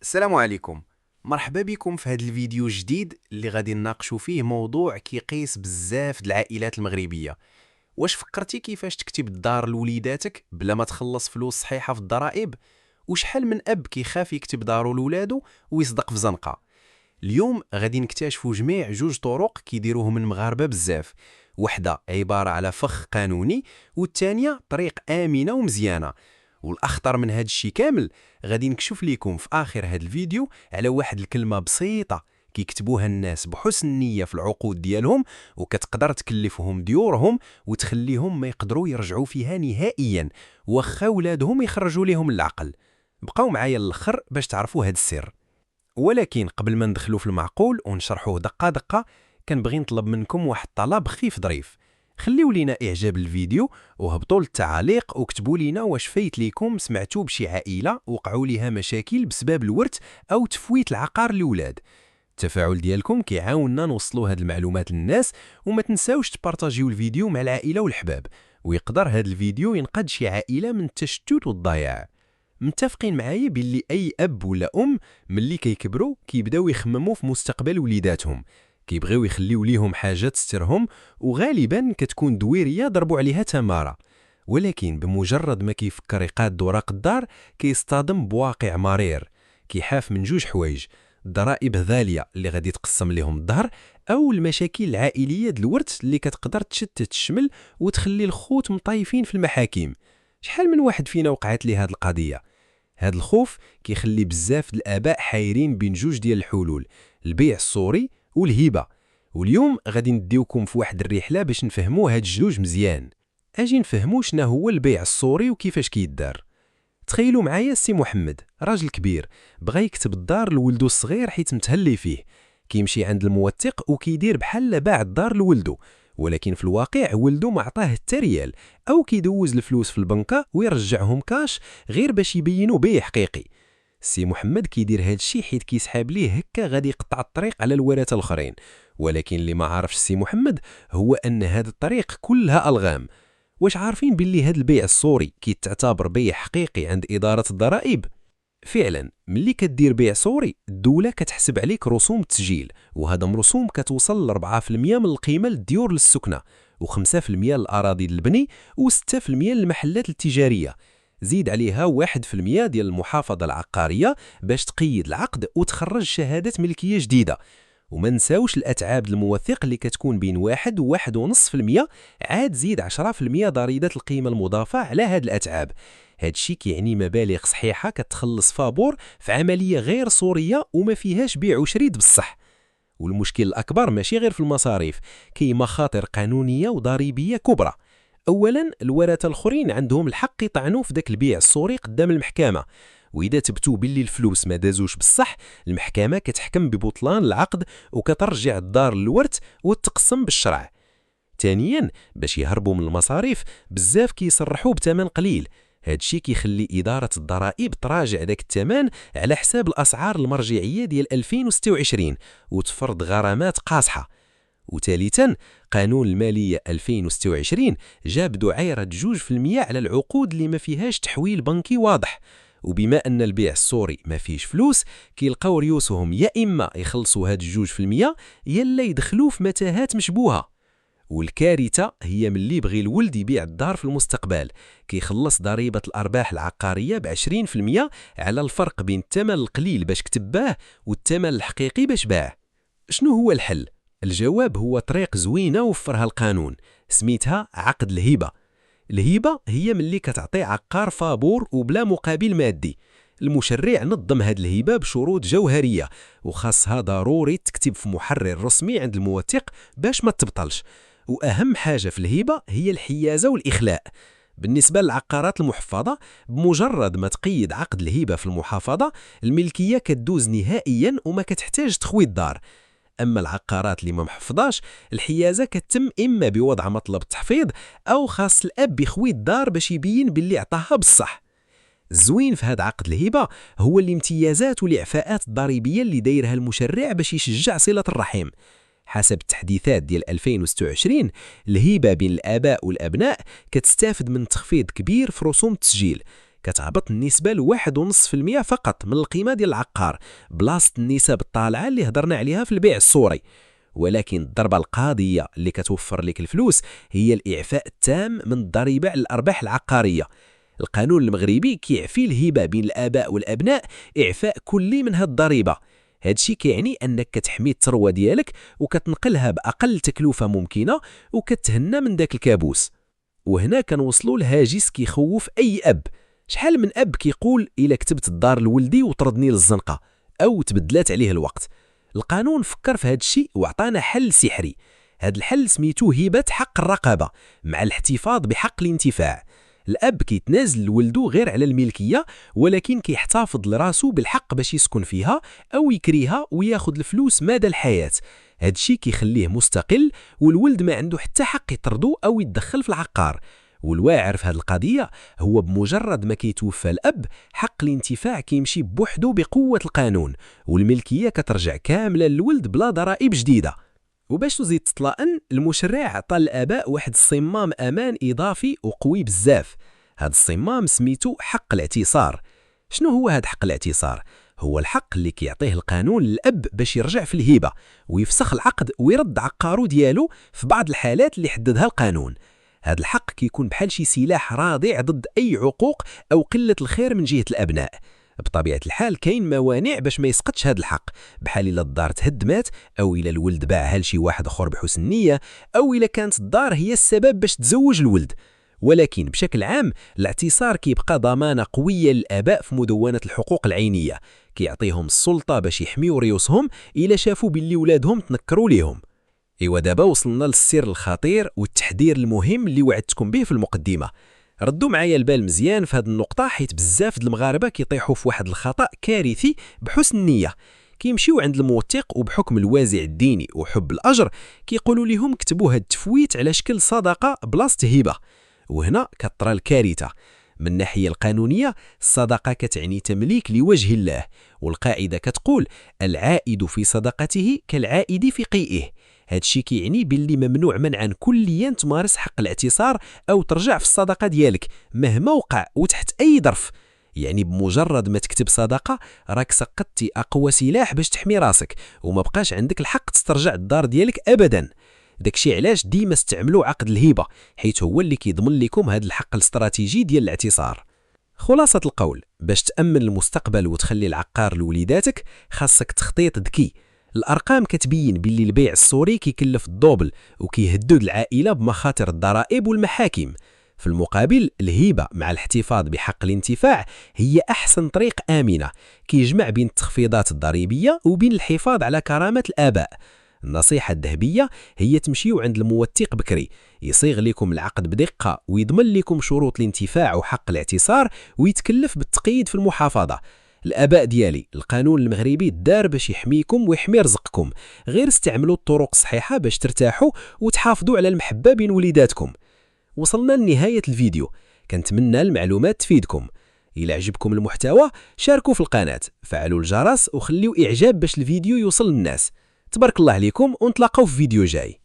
السلام عليكم. مرحبا بكم في هذا الفيديو الجديد اللي غادي نناقشوا فيه موضوع كيقيس بزاف د العائلات المغربيه. واش فكرتي كيفاش تكتب الدار لوليداتك بلا ما تخلص فلوس صحيحه في الضرائب؟ وشحال من اب كيخاف يكتب دارو لولادو ويصدق في زنقه؟ اليوم غادي نكتشفوا جميع جوج طرق كيديروهم المغاربه بزاف، وحده عباره على فخ قانوني والثانيه طريق امنه ومزيانه. والاخطر من هذا الشيء كامل غادي نكشف لكم في اخر هذا الفيديو على واحد الكلمه بسيطه كيكتبوها الناس بحسن نيه في العقود ديالهم، وكتقدر تكلفهم ديورهم وتخليهم ما يقدروا يرجعوا فيها نهائيا واخا ولادهم يخرجوا لهم العقل. بقاو معايا للاخر باش تعرفوا هذا السر. ولكن قبل ما ندخلوا في المعقول ونشرحوه دقه دقه، كنبغي نطلب منكم واحد الطلب خفيف ظريف. خليو لينا اعجاب الفيديو وهبطوا للتعاليق وكتبوا لينا واش فايت ليكم سمعتوا بشي عائله وقعوا ليها مشاكل بسبب الورث او تفويت العقار للولاد. التفاعل ديالكم كيعاوننا نوصلوا هاد المعلومات للناس، وما تنساوش تبارطاجيو الفيديو مع العائله والحباب، ويقدر هاد الفيديو ينقذ شي عائله من التشتت والضياع. متفقين معايا باللي اي اب ولا ام ملي كيكبروا كيبداو يخمموا في مستقبل وليداتهم، كيبغيو يخليو ليهم حاجه تسترهم، وغالبا كتكون دويريه ضربوا عليها تماره. ولكن بمجرد ما كيفكر يقاد اوراق الدار كيصطدم بواقع مرير، كيحاف من جوج حوايج: الضرائب غاليه اللي غادي تقسم لهم الظهر، او المشاكل العائليه د الورث اللي كتقدر تشتت الشمل وتخلي الخوت مطايفين في المحاكم. شحال من واحد فينا وقعت ليه هاد القضيه؟ هاد الخوف كيخلي بزاف د الاباء حايرين بين جوج ديال الحلول: البيع الصوري والهبه. واليوم غادي نديوكم في واحد الرحله باش نفهموا هاد الجوج مزيان. اجي نفهموا شنو هو البيع الصوري وكيفاش كيدار. تخيلوا معايا السي محمد راجل كبير بغى يكتب الدار لولدو الصغير حيت متهلي فيه، كيمشي عند الموثق وكيدير بحال باع الدار لولدو، ولكن في الواقع ولدو ما عطاه حتى ريال، او كيدوز الفلوس في البنكه ويرجعهم كاش غير باش يبينوا بيه حقيقي. السي محمد كيدير هاد الشيء حيت كيسحاب ليه هكا غادي يقطع الطريق على الورثه الاخرين. ولكن اللي ما عارفش السي محمد هو ان هاد الطريق كلها الغام. واش عارفين باللي هاد البيع الصوري كيتعتبر بيع حقيقي عند اداره الضرائب؟ فعلا ملي كدير بيع صوري الدوله كتحسب عليك رسوم التسجيل، وهذا رسوم كتوصل ل 4% من القيمه للديور للسكنه، و5% للاراضي للبني، و6% للمحلات التجاريه. زيد عليها 1% ديال المحافظه العقاريه باش تقيد العقد وتخرج شهاده ملكيه جديده. وما نساوش الاتعاب الموثق اللي كتكون بين 1 و 1.5%، عاد زيد 10% ضريبه القيمه المضافه على هاد الاتعاب. هاد الشيء كيعني مبالغ صحيحه كتخلص فابور في عمليه غير صوريه وما فيهاش بيع وشريد بصح. والمشكل الاكبر ماشي غير في المصاريف، كاين مخاطر قانونيه وضريبيه كبرى. اولا الورثه الاخرين عندهم الحق يطعنوا في داك البيع الصوري قدام المحكمه، واذا تبتوا باللي الفلوس ما دازوش بصح المحكمه كتحكم ببطلان العقد وكترجع الدار للورث وتقسم بالشرع. ثانيا باش يهربوا من المصاريف بزاف كيصرحوا بثمن قليل، هاد الشيء كيخلي اداره الضرائب تراجع داك الثمن على حساب الاسعار المرجعيه ديال 2026 وتفرض غرامات قاصحه. وثالثا قانون الماليه 2026 جاب دعيره 2% على العقود اللي ما فيهاش تحويل بنكي واضح. وبما ان البيع الصوري ما فيش فلوس كيلقاو ريوسهم يا اما يخلصوا هاد 2% يلا يدخلوا في متاهات مشبوهه. والكارثه هي ملي بغي الولد يبيع الدار في المستقبل كيخلص ضريبه الارباح العقاريه ب20% على الفرق بين الثمن القليل باش كتباه والثمن الحقيقي باش باع. شنو هو الحل؟ الجواب هو طريق زوينه وفرها القانون، سميتها عقد الهبه. الهبه هي ملي كتعطي عقار فابور وبلا مقابل مادي. المشرع نظم هاد الهبه بشروط جوهريه، وخاصها ضروري تكتب في محرر رسمي عند الموثق باش ما تبطلش. واهم حاجه في الهبه هي الحيازه والاخلاء. بالنسبه للعقارات المحفظه بمجرد ما تقيد عقد الهبه في المحافظه الملكيه كتدوز نهائيا وما كتحتاج تخوي الدار. اما العقارات اللي ما محفظاش الحيازه كتتم اما بوضع مطلب التحفيظ او خاص الاب يخوي الدار باش يبين باللي عطاها بصح. الزوين في هذا عقد الهبه هو الامتيازات والاعفاءات الضريبيه اللي دايرها المشرع باش يشجع صله الرحم. حسب التحديثات ديال 2026 الهبه بين الاباء والابناء كتستافد من تخفيض كبير في رسوم التسجيل، كتهبط النسبة ل1.5% فقط من القيمة ديال العقار، بلاصة النسب الطالعة اللي هضرنا عليها في البيع الصوري. ولكن الضربة القاضية اللي كتوفر لك الفلوس هي الإعفاء التام من الضريبة على الأرباح العقارية. القانون المغربي كيعفي الهبة بين الآباء والأبناء إعفاء كلي من هاد الضريبة. هادشي كيعني أنك كتحمي الثروة ديالك وكتنقلها بأقل تكلفة ممكنة وكتهنى من داك الكابوس. وهنا كنوصلوا لهاجس كيخوف أي أب. شحال من أب كيقول إلا كتبت الدار لولدي وطردني للزنقة أو تبدلات عليه الوقت. القانون فكر في هاد الشيء وعطانا حل سحري. هاد الحل سميتو هبة حق الرقابة مع الاحتفاظ بحق الانتفاع. الأب كيتنازل لولدو غير على الملكية، ولكن كيحتفظ لراسو بالحق باش يسكن فيها أو يكريها وياخد الفلوس مدى الحياة. هاد الشيء كيخليه مستقل، والولد ما عنده حتى حق يطردو أو يتدخل في العقار. والواعر في هذه القضية هو بمجرد ما كيتوفى الأب، حق الانتفاع كيمشي بوحده بقوة القانون، والملكية كترجع كاملة للولد بلا ضرائب جديدة. وباش تزيد تطلئن، المشرع عطى الآباء واحد الصمام أمان إضافي وقوي بزاف. هذا الصمام سميتو حق الاعتصار. شنو هو هذا حق الاعتصار؟ هو الحق اللي كيعطيه القانون للأب باش يرجع في الهبة ويفسخ العقد ويرد عقارو ديالو في بعض الحالات اللي حددها القانون. هذا الحق كيكون بحال شي سلاح رادع ضد أي عقوق أو قلة الخير من جهة الأبناء. بطبيعة الحال كاين موانع باش ما يسقطش هذا الحق، بحال إلا الدار تهدمات أو إلا الولد باعها لشي واحد آخر بحسن نية أو إلا كانت الدار هي السبب باش تزوج الولد. ولكن بشكل عام الاعتصار كيبقى ضمانة قوية للآباء في مدونة الحقوق العينية، كيعطيهم السلطة باش يحميو ريوسهم إلا شافوا باللي ولادهم تنكروا ليهم. إيوا دابا وصلنا للسر الخطير والتحذير المهم اللي وعدتكم به في المقدمة. ردوا معايا البال مزيان في هذه النقطة، حيت بزاف د المغاربة كيطيحوا في واحد الخطأ كارثي بحسن النية. كيمشيو عند الموثق وبحكم الوازع الديني وحب الأجر كيقولوا لهم كتبوا هاد التفويت على شكل صدقة بلاصة هبة. وهنا كطرى الكارثة. من الناحية القانونية الصدقة كتعني تمليك لوجه الله، والقاعدة كتقول العائد في صدقته كالعائد في قيئه. هاد الشيء كيعني باللي ممنوع منعا كليا تمارس حق الاعتصار أو ترجع في الصدقة ديالك مهما وقع وتحت أي ظرف. يعني بمجرد ما تكتب صدقة راك سقطتي أقوى سلاح باش تحمي راسك وما بقاش عندك الحق تسترجع الدار ديالك أبدا. داكشي علاش ديما استعملوا عقد الهبة، حيث هو اللي كيضمن لكم هذا الحق الاستراتيجي ديال الاعتصار. خلاصة القول، باش تأمن المستقبل وتخلي العقار لوليداتك خاصك تخطيط ذكي. الأرقام كتبين باللي البيع الصوري كيكلف الدوبل وكيهدد العائلة بمخاطر الضرائب والمحاكم. في المقابل الهبة مع الاحتفاظ بحق الانتفاع هي أحسن طريق آمنة كيجمع بين التخفيضات الضريبية وبين الحفاظ على كرامة الآباء. النصيحة الذهبية هي تمشيو عند الموثق بكري، يصيغ لكم العقد بدقة ويضمن لكم شروط الانتفاع وحق الاعتصار ويتكلف بالتقييد في المحافظة. الآباء ديالي، القانون المغربي دار باش يحميكم ويحمي رزقكم، غير استعملوا الطرق الصحيحة باش ترتاحوا وتحافظوا على المحبة بين وليداتكم. وصلنا لنهاية الفيديو، كنتمنى المعلومات تفيدكم. إلا عجبكم المحتوى شاركوا في القناة، فعلوا الجرس وخليوا إعجاب باش الفيديو يوصل للناس. تبارك الله عليكم ونتلاقاو في فيديو جاي.